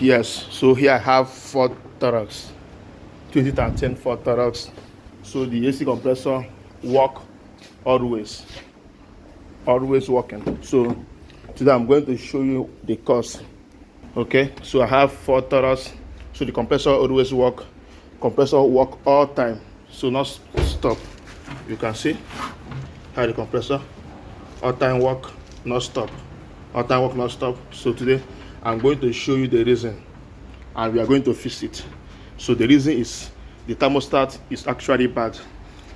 Yes, so here I have Ford Taurus 2010 Ford Taurus. So the AC compressor work always working. So today I'm going to show you the cost. Okay, so I have Ford Taurus, so the compressor always work all time, so not stop. You can see how the compressor all time work not stop, so today I'm going to show you the reason, and we are going to fix it. So the reason is the thermostat is actually bad,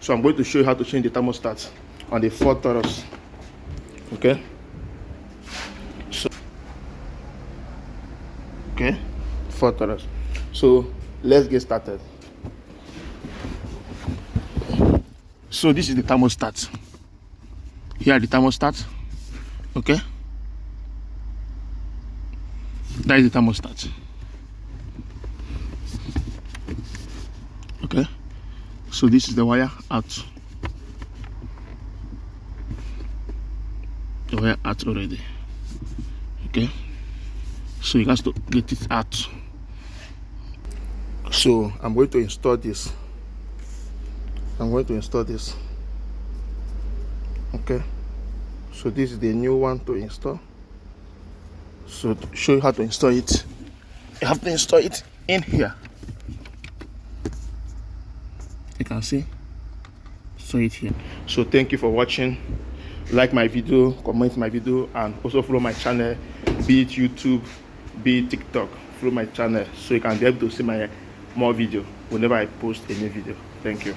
so I'm going to show you how to change the thermostat on the Ford Taurus. Okay, Ford Taurus. So let's get started. So this is the thermostat. Here are the thermostat. Okay, that is the thermostat. Okay, so this is the wire out. The wire out already. Okay, so you have to get it out. So I'm going to install this. Okay, so this is the new one to install. So to show you how to install it, you have to install it in here. You can see, so it here. So thank you for watching. Like my video, comment my video, and also follow my channel, be it YouTube, be it TikTok. Follow my channel so you can be able to see my more video whenever I post a new video. Thank you.